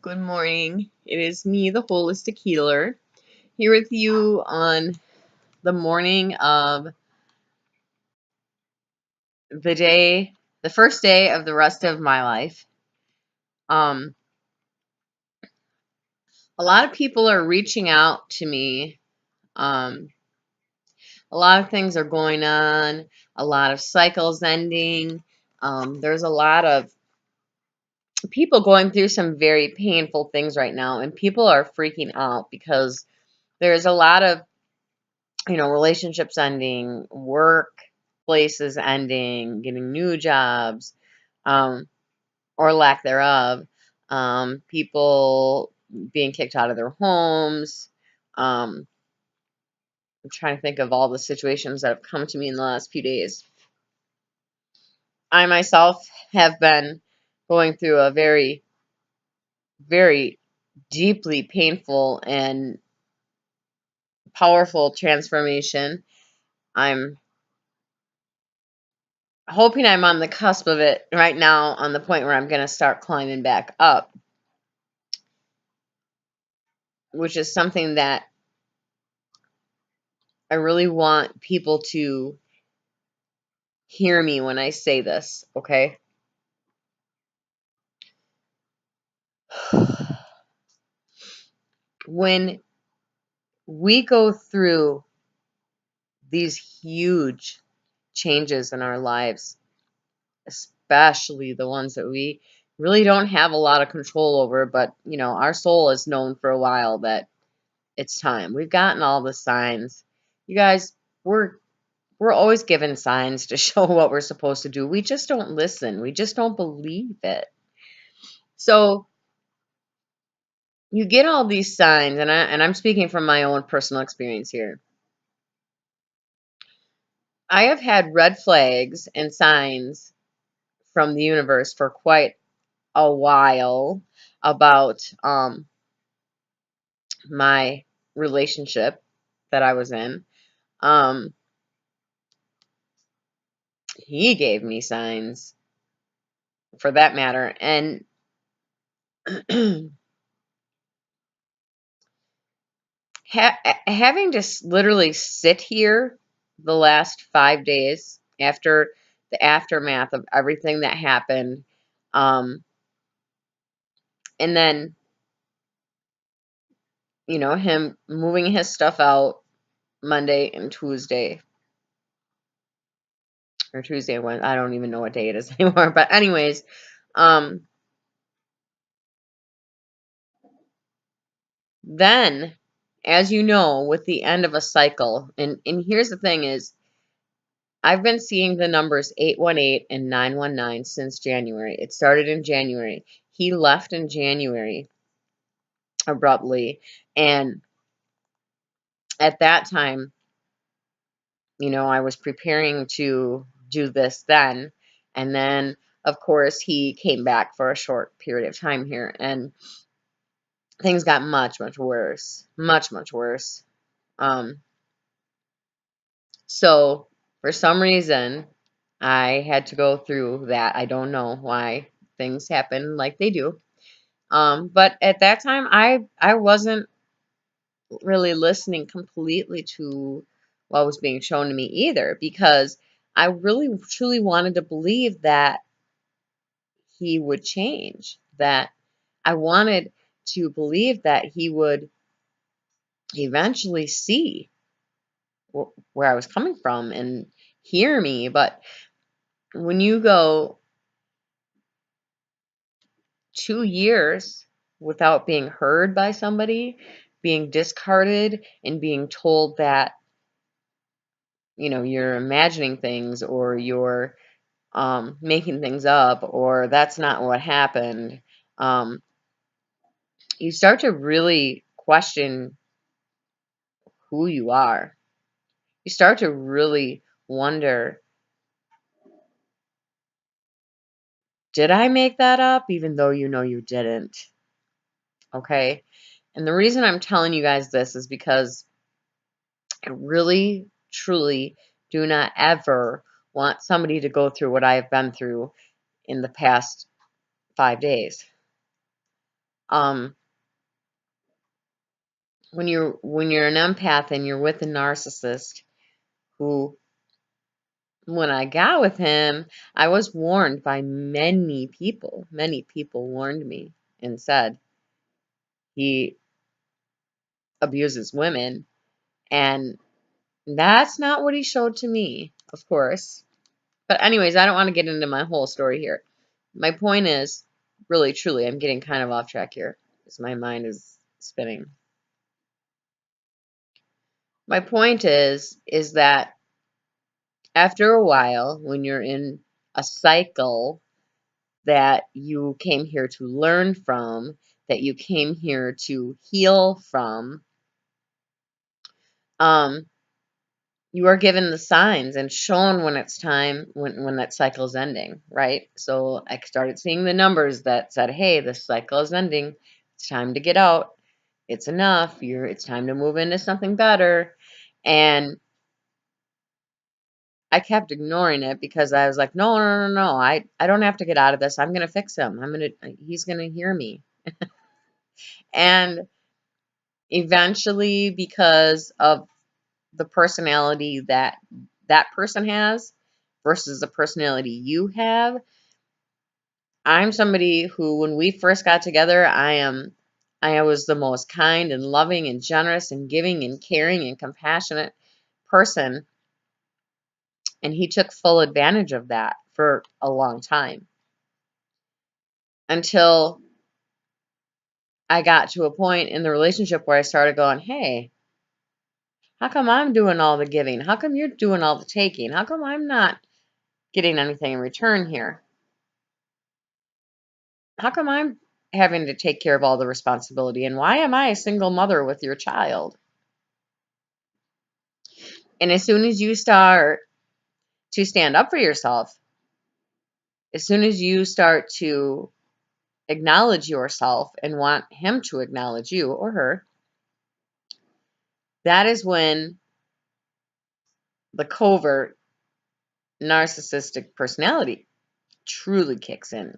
Good morning. It is me, the Holistic Healer, here with you on the morning of the first day of the rest of my life. Um, a lot of people are reaching out to me. Um, a lot of things are going on, a lot of cycles ending. There's a lot of people going through some very painful things right now, and people are freaking out because there's a lot of relationships ending, work places ending, getting new jobs, um, or lack thereof, people being kicked out of their homes. I'm trying to think of all the situations that have come to me in the last few days. I myself have been going through a very, very deeply painful and powerful transformation. I'm hoping I'm on the cusp of it right now, on the point where I'm going to start climbing back up, which is something that I really want people to hear me when I say this, okay? When we go through these huge changes in our lives, especially the ones that we really don't have a lot of control over, but our soul has known for a while that it's time. We've gotten all the signs. You guys, we're always given signs to show what we're supposed to do. We just don't listen. We just don't believe it. So you get all these signs, and I'm speaking from my own personal experience here. I have had red flags and signs from the universe for quite a while about my relationship that I was in. Um, he gave me signs for that matter, and having to literally sit here the last 5 days after the aftermath of everything that happened, and then him moving his stuff out Monday and Tuesday, or Tuesday and Wednesday. I don't even know what day it is anymore. But anyways, um, then, as you know, with the end of a cycle, and here's the thing is, I've been seeing the numbers 818 and 919 since January. It started in January. He left in January abruptly. And at that time, I was preparing to do this then. And then, of course, he came back for a short period of time here. And things got much, much worse. Much, much worse. So, for some reason, I had to go through that. I don't know why things happen like they do. But at that time, I wasn't really listening completely to what was being shown to me either, because I really truly wanted to believe that he would change, that I wanted to believe that he would eventually see where I was coming from and hear me. But when you go 2 years without being heard by somebody, being discarded, and being told that, you're imagining things, or you're making things up, or that's not what happened, um, you start to really question who you are. You start to really wonder, did I make that up? Even though you didn't. Okay? And the reason I'm telling you guys this is because I really, truly do not ever want somebody to go through what I have been through in the past 5 days. Um, when you're an empath and you're with a narcissist who, when I got with him, I was warned by many people. Many people warned me and said he abuses women, and that's not what he showed to me, of course. But anyways, I don't want to get into my whole story here. My point is, really, truly, I'm getting kind of off track here because my mind is spinning. My point is that after a while, when you're in a cycle that you came here to learn from, that you came here to heal from, um, you are given the signs and shown when it's time, when that cycle is ending, right? So I started seeing the numbers that said, hey, this cycle is ending. It's time to get out. It's enough. It's time to move into something better. And I kept ignoring it because I was like, no, no, no, no. I don't have to get out of this. I'm gonna fix him. He's gonna hear me. And eventually, because of the personality that that person has versus the personality you have, I'm somebody who, when we first got together, I was the most kind and loving and generous and giving and caring and compassionate person, and he took full advantage of that for a long time until I got to a point in the relationship where I started going, hey, how come I'm doing all the giving? How come you're doing all the taking? How come I'm not getting anything in return here? How come I'm having to take care of all the responsibility? And why am I a single mother with your child? And as soon as you start to stand up for yourself, as soon as you start to acknowledge yourself and want him to acknowledge you or her, that is when the covert narcissistic personality truly kicks in.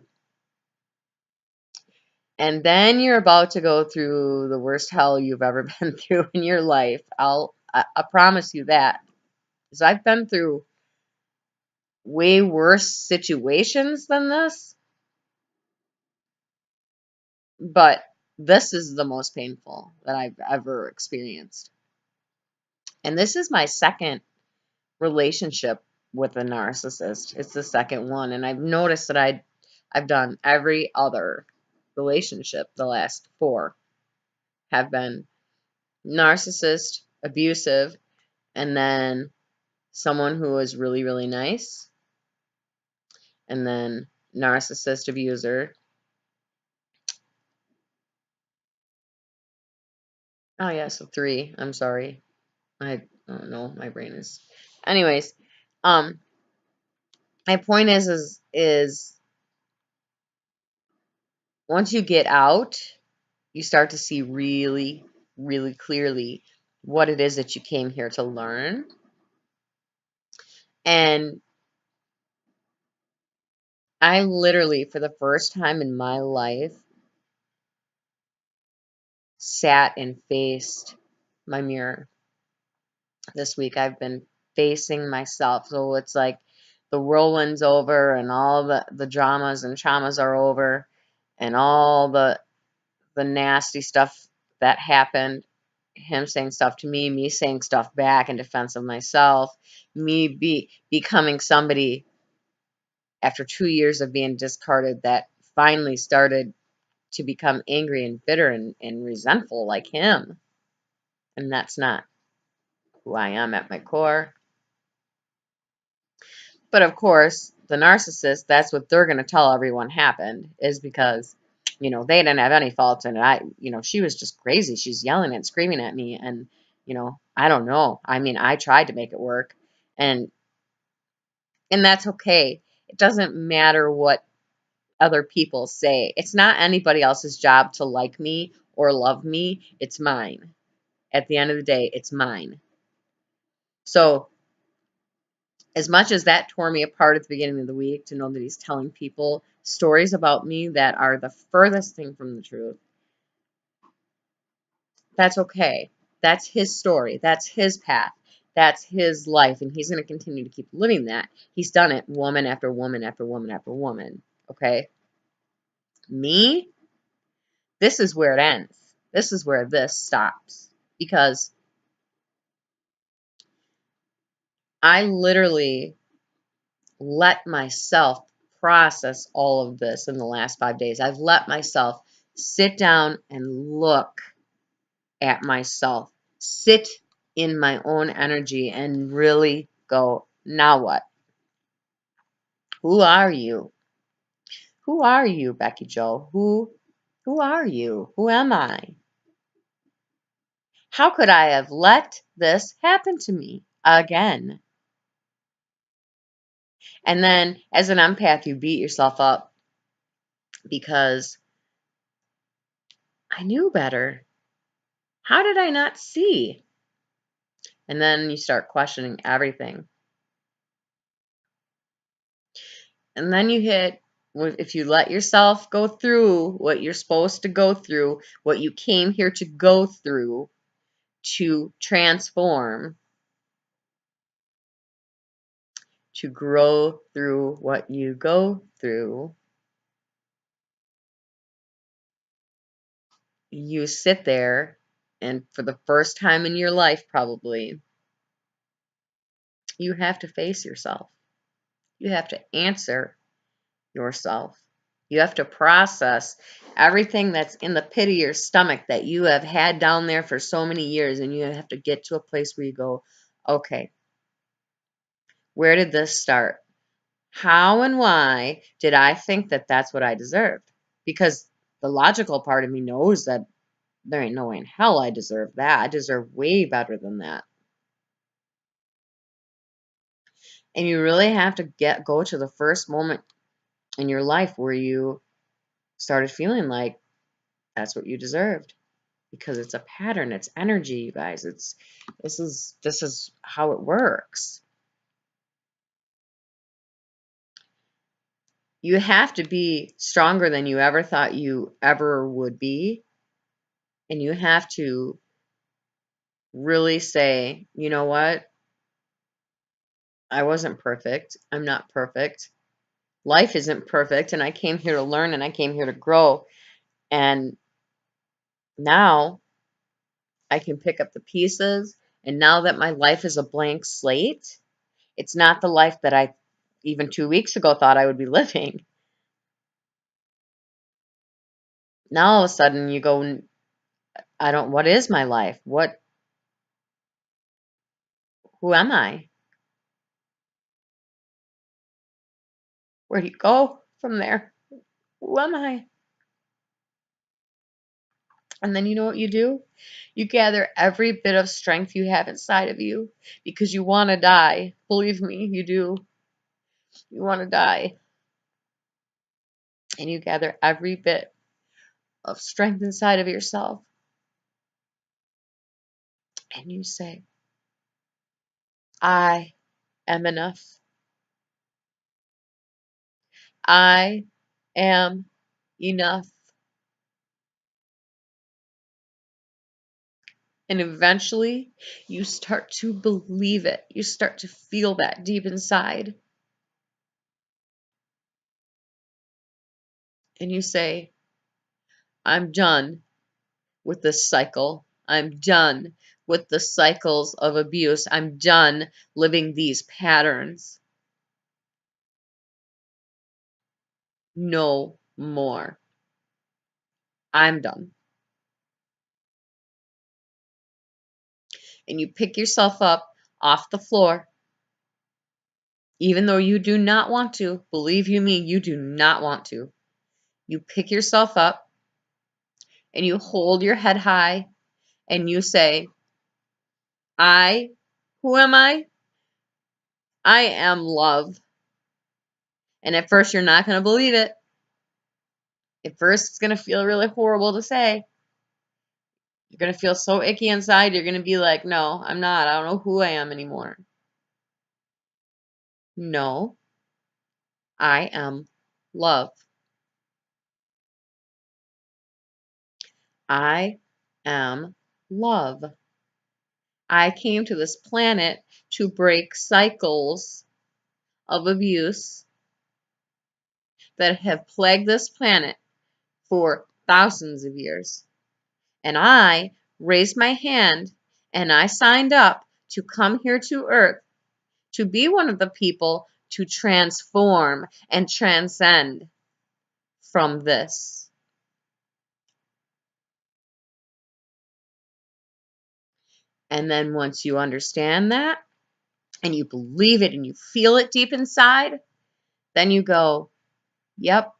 And then you're about to go through the worst hell you've ever been through in your life. I promise you that. Because I've been through way worse situations than this, but this is the most painful that I've ever experienced. And this is my second relationship with a narcissist. It's the second one, and I've noticed that I've done every other relationship. The last four have been narcissist, abusive, and then someone who was really, really nice, and then narcissist, abuser. Oh yeah, so three. I'm sorry. I don't know. My brain is. Anyways, um, my point is once you get out, you start to see really, really clearly what it is that you came here to learn. And I literally, for the first time in my life, sat and faced my mirror this week. I've been facing myself. So it's like the whirlwind's over and all the dramas and traumas are over and all the nasty stuff that happened, him saying stuff to me saying stuff back in defense of myself, becoming somebody after 2 years of being discarded that finally started to become angry and bitter and resentful like him. And that's not who I am at my core. But of course, the narcissist, that's what they're going to tell everyone happened, is because, they didn't have any fault in it. She was just crazy. She's yelling and screaming at me. And, I don't know. I mean, I tried to make it work. And, and that's okay. It doesn't matter what other people say. It's not anybody else's job to like me or love me. It's mine. At the end of the day, it's mine. So, as much as that tore me apart at the beginning of the week to know that he's telling people stories about me that are the furthest thing from the truth, That's okay. That's his story. That's his path. That's his life. And he's going to continue to keep living that. He's done it woman after woman after woman after woman. Okay? Me, this is where it ends. This is where this stops. Because I literally let myself process all of this in the last 5 days. I've let myself sit down and look at myself, sit in my own energy and really go, now what? Who are you? Who are you, Becky Joe? Who are you? Who am I? How could I have let this happen to me again? And then as an empath, you beat yourself up because I knew better. How did I not see? And then you start questioning everything. And then you hit, if you let yourself go through what you're supposed to go through, what you came here to go through to transform, to grow through what you go through, you sit there and for the first time in your life, probably, you have to face yourself. You have to answer yourself. You have to process everything that's in the pit of your stomach that you have had down there for so many years, and you have to get to a place where you go, okay, where did this start? How and why did I think that that's what I deserved? Because the logical part of me knows that there ain't no way in hell I deserve that. I deserve way better than that. And you really have to go to the first moment in your life where you started feeling like that's what you deserved. Because it's a pattern, it's energy, you guys. This is how it works. You have to be stronger than you ever thought you ever would be, and you have to really say, you know what? I wasn't perfect. I'm not perfect. Life isn't perfect, and I came here to learn and I came here to grow. And now I can pick up the pieces, and now that my life is a blank slate, it's not the life that I even 2 weeks ago thought I would be living. Now all of a sudden you go, I don't, what is my life? Who am I? Where do you go from there? Who am I? And then you know what you do? You gather every bit of strength you have inside of you because you want to die. Believe me, you do. You want to die. And you gather every bit of strength inside of yourself. And you say, I am enough. I am enough. And eventually, you start to believe it. You start to feel that deep inside. And you say, I'm done with this cycle. I'm done with the cycles of abuse. I'm done living these patterns. No more. I'm done. And you pick yourself up off the floor, even though you do not want to. Believe you me, you do not want to. You pick yourself up and you hold your head high and you say, who am I? I am love. And at first, you're not going to believe it. At first, it's going to feel really horrible to say. You're going to feel so icky inside. You're going to be like, no, I'm not. I don't know who I am anymore. No, I am love. I am love. I came to this planet to break cycles of abuse that have plagued this planet for thousands of years. And I raised my hand and I signed up to come here to Earth to be one of the people to transform and transcend from this. And then once you understand that and you believe it and you feel it deep inside, then you go, yep,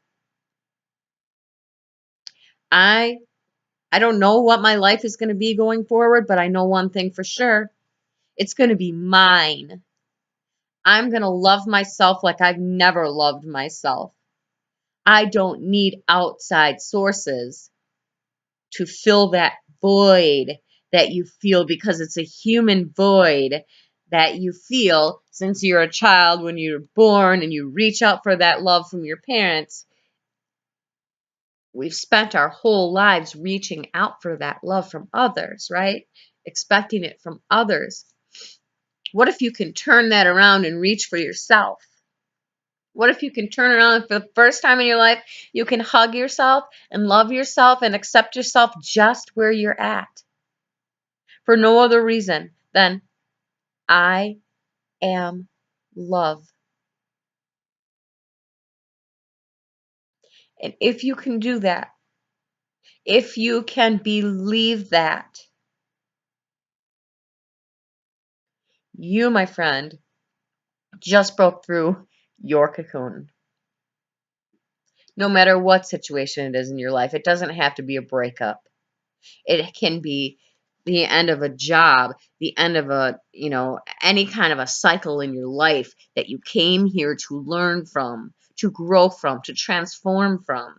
I don't know what my life is going to be going forward, but I know one thing for sure. It's going to be mine. I'm going to love myself like I've never loved myself. I don't need outside sources to fill that void that you feel, because it's a human void that you feel since you're a child when you're born and you reach out for that love from your parents. We've spent our whole lives reaching out for that love from others, right? Expecting it from others. What if you can turn that around and reach for yourself? What if you can turn around and for the first time in your life, you can hug yourself and love yourself and accept yourself just where you're at? For no other reason than I am love. And if you can do that, if you can believe that, you, my friend, just broke through your cocoon. No matter what situation it is in your life, it doesn't have to be a breakup. It can be the end of a job, the end of any kind of a cycle in your life that you came here to learn from, to grow from, to transform from.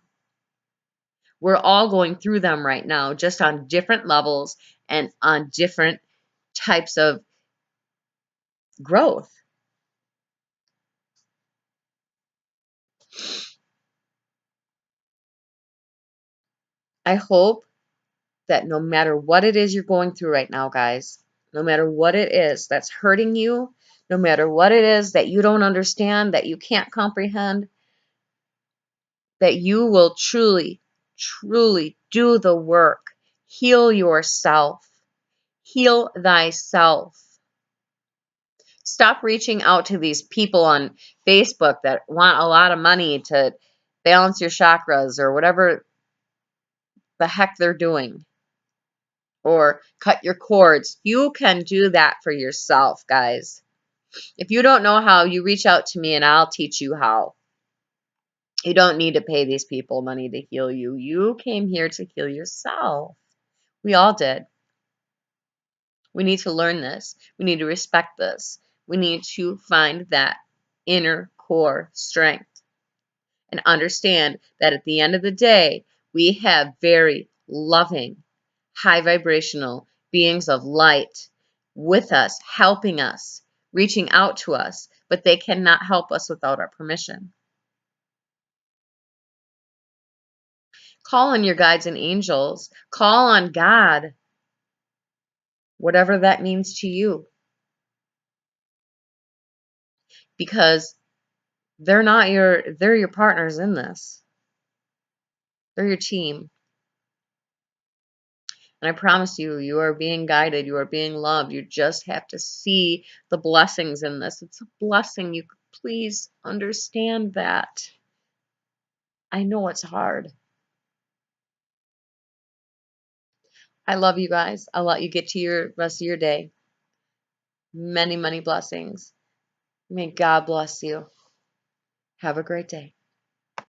We're all going through them right now, just on different levels and on different types of growth. I hope that no matter what it is you're going through right now, guys, no matter what it is that's hurting you, no matter what it is that you don't understand, that you can't comprehend, that you will truly, truly do the work. Heal yourself. Heal thyself. Stop reaching out to these people on Facebook that want a lot of money to balance your chakras or whatever the heck they're doing, or cut your cords. You can do that for yourself, guys. If you don't know how, you reach out to me and I'll teach you how. You don't need to pay these people money to heal you. You came here to heal yourself. We all did. We need to learn this. We need to respect this. We need to find that inner core strength and understand that at the end of the day, we have very loving, high vibrational beings of light with us, helping us, reaching out to us, but they cannot help us without our permission. Call on your guides and angels. Call on God, whatever that means to you, because they're your partners in this. They're your team. And I promise you, you are being guided, you are being loved. You just have to see the blessings in this. It's a blessing. You please understand that. I know it's hard. I love you guys. I'll let you get to your rest of your day. Many, many blessings. May God bless you. Have a great day.